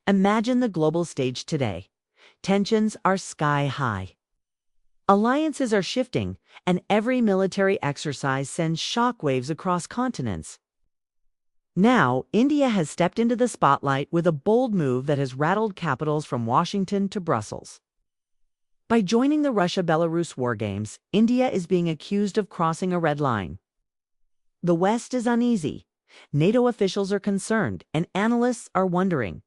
Imagine the global stage today. Tensions are sky high. Alliances are shifting, and every military exercise sends shockwaves across continents. Now, India has stepped into the spotlight with a bold move that has rattled capitals from Washington to Brussels. By joining the Russia-Belarus war games, India is being accused of crossing a red line. The West is uneasy. NATO officials are concerned, and analysts are wondering,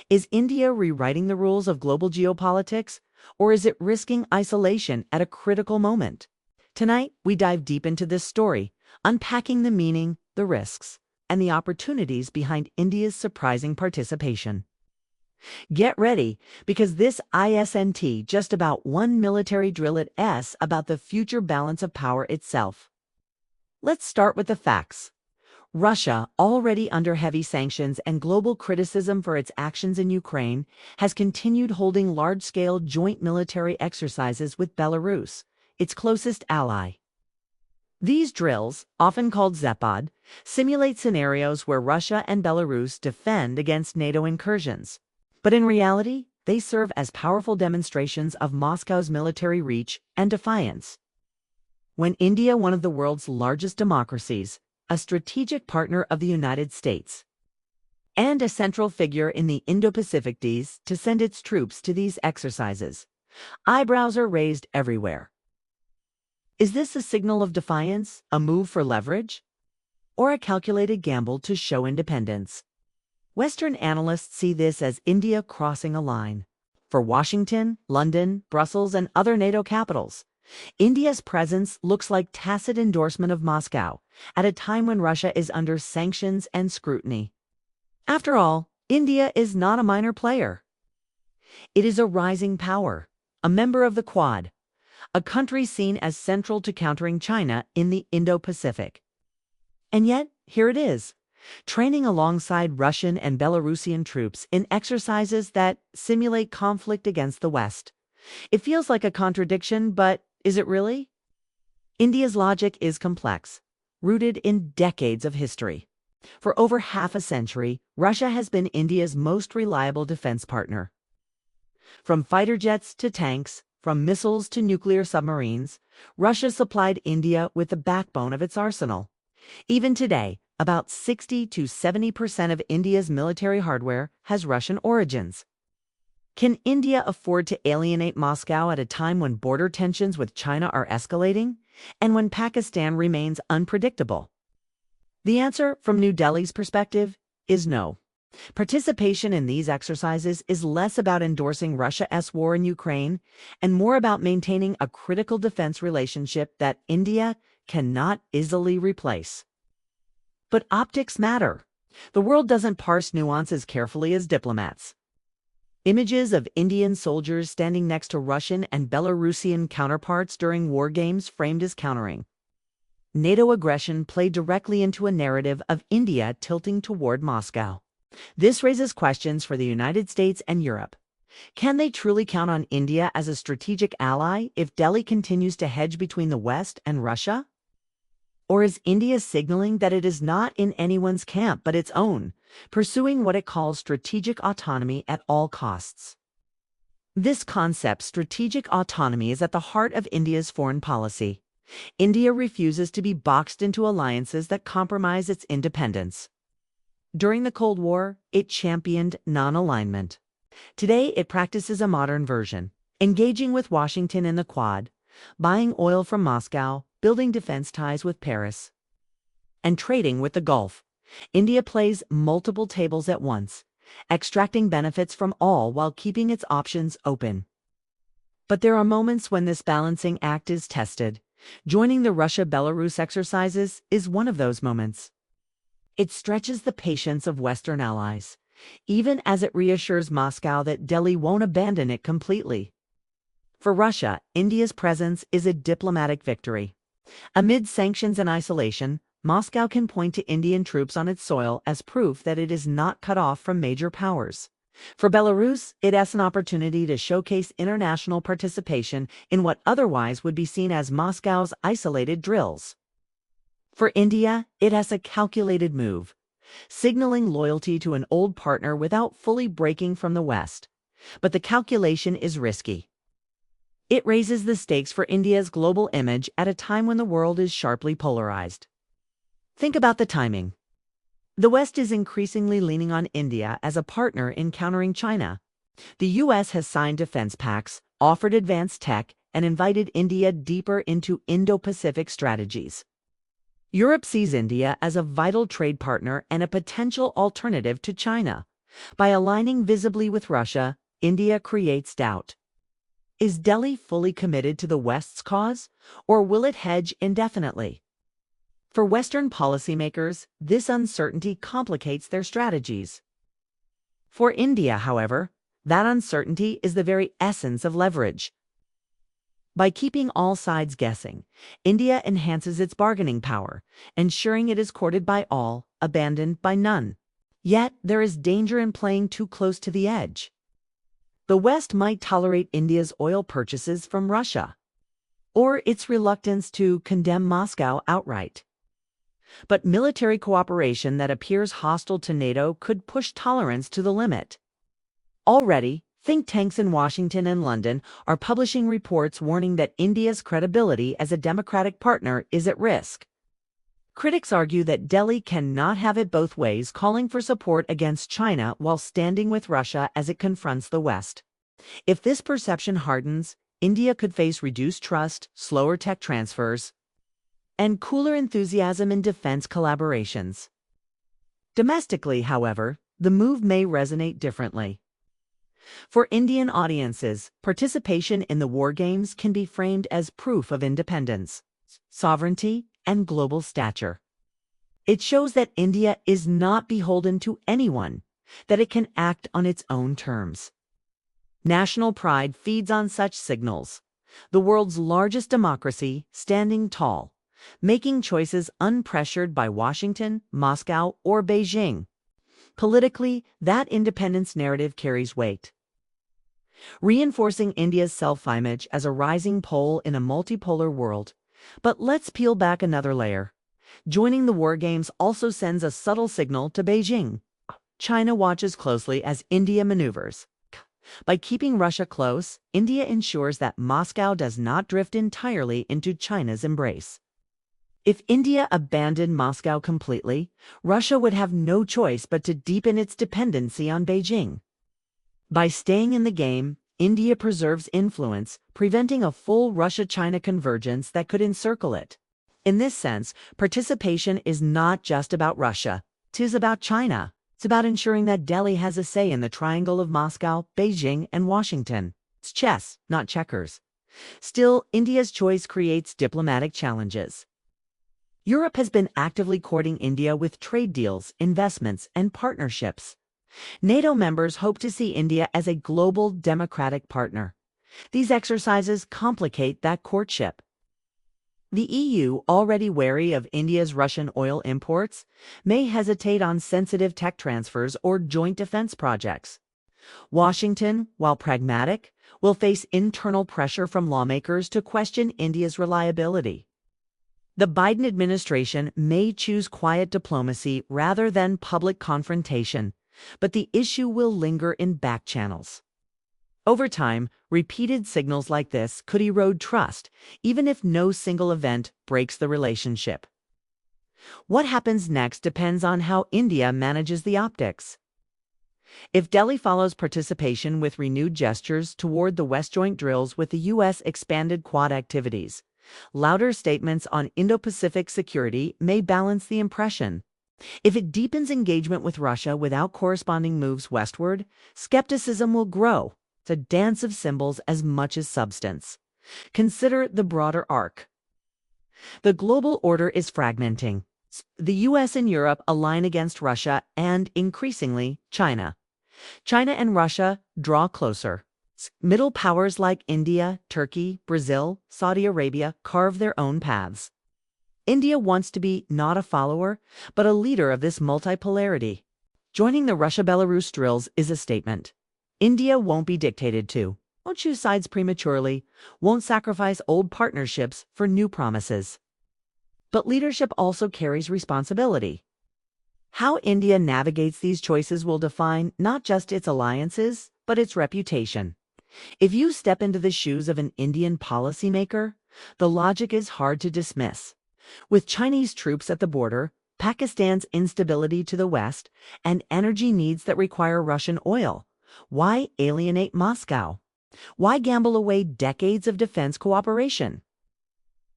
is India rewriting the rules of global geopolitics, or is it risking isolation at a critical moment? Tonight, we dive deep into this story, unpacking the meaning, the risks, and the opportunities behind India's surprising participation. Get ready, because this isn't just about one military drill, it's about the future balance of power itself. Let's start with the facts. Russia, already under heavy sanctions and global criticism for its actions in Ukraine, has continued holding large-scale joint military exercises with Belarus, its closest ally. These drills, often called Zepod, simulate scenarios where Russia and Belarus defend against NATO incursions. But in reality, they serve as powerful demonstrations of Moscow's military reach and defiance. When India, one of the world's largest democracies, a strategic partner of the United States, and a central figure in the Indo-Pacific deals to send its troops to these exercises, eyebrows are raised everywhere. Is this a signal of defiance, a move for leverage, or a calculated gamble to show independence? Western analysts see this as India crossing a line. For Washington, London, Brussels, and other NATO capitals, India's presence looks like tacit endorsement of Moscow at a time when Russia is under sanctions and scrutiny. After all, India is not a minor player. It is a rising power, a member of the Quad, a country seen as central to countering China in the Indo-Pacific. And yet, here it is, training alongside Russian and Belarusian troops in exercises that simulate conflict against the West. It feels like a contradiction, but is it really? India's logic is complex, rooted in decades of history. For over half a century, Russia has been India's most reliable defense partner. From fighter jets to tanks, from missiles to nuclear submarines, Russia supplied India with the backbone of its arsenal. Even today, about 60 to 70% of India's military hardware has Russian origins. Can India afford to alienate Moscow at a time when border tensions with China are escalating and when Pakistan remains unpredictable? The answer, from New Delhi's perspective, is no. Participation in these exercises is less about endorsing Russia's war in Ukraine and more about maintaining a critical defense relationship that India cannot easily replace. But optics matter. The world doesn't parse nuance as carefully as diplomats. Images of Indian soldiers standing next to Russian and Belarusian counterparts during war games framed as countering NATO aggression play directly into a narrative of India tilting toward Moscow. This raises questions for the United States and Europe. Can they truly count on India as a strategic ally if Delhi continues to hedge between the West and Russia? Or is India signaling that it is not in anyone's camp but its own, pursuing what it calls strategic autonomy at all costs? This concept, strategic autonomy, is at the heart of India's foreign policy. India refuses to be boxed into alliances that compromise its independence. During the Cold War, it championed non-alignment. Today, it practices a modern version, engaging with Washington in the Quad, buying oil from Moscow, building defense ties with Paris, and trading with the Gulf. India plays multiple tables at once, extracting benefits from all while keeping its options open. But there are moments when this balancing act is tested. Joining the Russia-Belarus exercises is one of those moments. It stretches the patience of Western allies, even as it reassures Moscow that Delhi won't abandon it completely. For Russia, India's presence is a diplomatic victory. Amid sanctions and isolation, Moscow can point to Indian troops on its soil as proof that it is not cut off from major powers. For Belarus, it has an opportunity to showcase international participation in what otherwise would be seen as Moscow's isolated drills. For India, it has a calculated move, signaling loyalty to an old partner without fully breaking from the West. But the calculation is risky. It raises the stakes for India's global image at a time when the world is sharply polarized. Think about the timing. The West is increasingly leaning on India as a partner in countering China. The U.S. has signed defense pacts, offered advanced tech, and invited India deeper into Indo-Pacific strategies. Europe sees India as a vital trade partner and a potential alternative to China. By aligning visibly with Russia, India creates doubt. Is Delhi fully committed to the West's cause, or will it hedge indefinitely? For Western policymakers, this uncertainty complicates their strategies. For India, however, that uncertainty is the very essence of leverage. By keeping all sides guessing, India enhances its bargaining power, ensuring it is courted by all, abandoned by none. Yet, there is danger in playing too close to the edge. The West might tolerate India's oil purchases from Russia, or its reluctance to condemn Moscow outright. But military cooperation that appears hostile to NATO could push tolerance to the limit. Already, think tanks in Washington and London are publishing reports warning that India's credibility as a democratic partner is at risk. Critics argue that Delhi cannot have it both ways, calling for support against China while standing with Russia as it confronts the West. If this perception hardens, India could face reduced trust, slower tech transfers, and cooler enthusiasm in defense collaborations. Domestically, however, the move may resonate differently. For Indian audiences, participation in the war games can be framed as proof of independence, sovereignty, and global stature. It shows that India is not beholden to anyone, that it can act on its own terms. National pride feeds on such signals. The world's largest democracy standing tall, making choices unpressured by Washington, Moscow, or Beijing. Politically, that independence narrative carries weight, reinforcing India's self-image as a rising pole in a multipolar world. But let's peel back another layer. Joining the war games also sends a subtle signal to Beijing. China watches closely as India maneuvers. By keeping Russia close, India ensures that Moscow does not drift entirely into China's embrace. If India abandoned Moscow completely, Russia would have no choice but to deepen its dependency on Beijing. By staying in the game, India preserves influence, preventing a full Russia-China convergence that could encircle it. In this sense, participation is not just about Russia, 'tis about China. It's about ensuring that Delhi has a say in the triangle of Moscow, Beijing, and Washington. It's chess, not checkers. Still, India's choice creates diplomatic challenges. Europe has been actively courting India with trade deals, investments, and partnerships. NATO members hope to see India as a global democratic partner. These exercises complicate that courtship. The EU, already wary of India's Russian oil imports, may hesitate on sensitive tech transfers or joint defense projects. Washington, while pragmatic, will face internal pressure from lawmakers to question India's reliability. The Biden administration may choose quiet diplomacy rather than public confrontation, but the issue will linger in back channels. Over time, repeated signals like this could erode trust, even if no single event breaks the relationship. What happens next depends on how India manages the optics. If Delhi follows participation with renewed gestures toward the West joint drills with the U.S. expanded Quad activities, louder statements on Indo-Pacific security may balance the impression. If it deepens engagement with Russia without corresponding moves westward, skepticism will grow. It's a dance of symbols as much as substance. Consider the broader arc. The global order is fragmenting. The U.S. and Europe align against Russia and, increasingly, China. China and Russia draw closer. Middle powers like India, Turkey, Brazil, Saudi Arabia carve their own paths. India wants to be not a follower, but a leader of this multipolarity. Joining the Russia-Belarus drills is a statement. India won't be dictated to, won't choose sides prematurely, won't sacrifice old partnerships for new promises. But leadership also carries responsibility. How India navigates these choices will define not just its alliances, but its reputation. If you step into the shoes of an Indian policymaker, the logic is hard to dismiss. With Chinese troops at the border, Pakistan's instability to the west, and energy needs that require Russian oil, why alienate Moscow? Why gamble away decades of defense cooperation?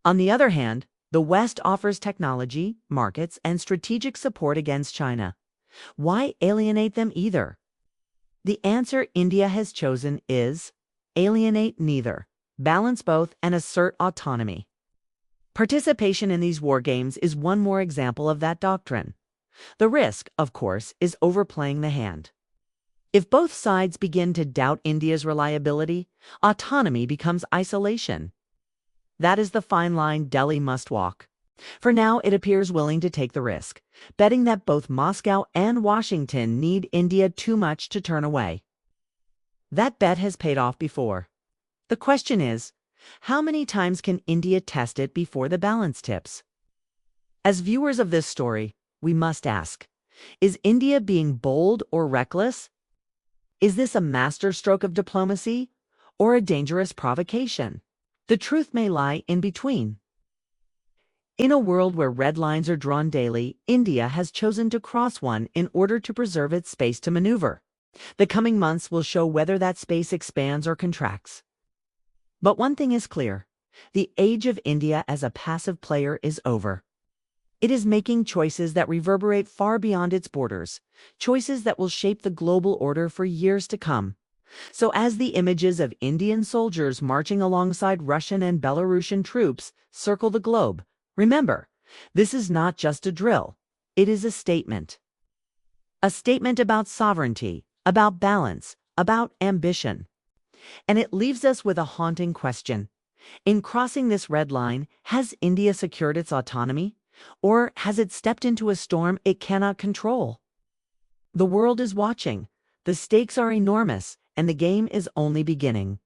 On the other hand, the West offers technology, markets, and strategic support against China. Why alienate them either? The answer India has chosen is alienate neither, balance both, and assert autonomy. Participation in these war games is one more example of that doctrine. The risk, of course, is overplaying the hand. If both sides begin to doubt India's reliability, autonomy becomes isolation. That is the fine line Delhi must walk. For now, it appears willing to take the risk, betting that both Moscow and Washington need India too much to turn away. That bet has paid off before. The question is, how many times can India test it before the balance tips? As viewers of this story, we must ask, is India being bold or reckless? Is this a masterstroke of diplomacy or a dangerous provocation? The truth may lie in between. In a world where red lines are drawn daily, India has chosen to cross one in order to preserve its space to maneuver. The coming months will show whether that space expands or contracts. But one thing is clear, the age of India as a passive player is over. It is making choices that reverberate far beyond its borders, choices that will shape the global order for years to come. So as the images of Indian soldiers marching alongside Russian and Belarusian troops circle the globe, remember, this is not just a drill, it is a statement. A statement about sovereignty, about balance, about ambition. And it leaves us with a haunting question. In crossing this red line, has India secured its autonomy? Or has it stepped into a storm it cannot control? The world is watching. The stakes are enormous, and the game is only beginning.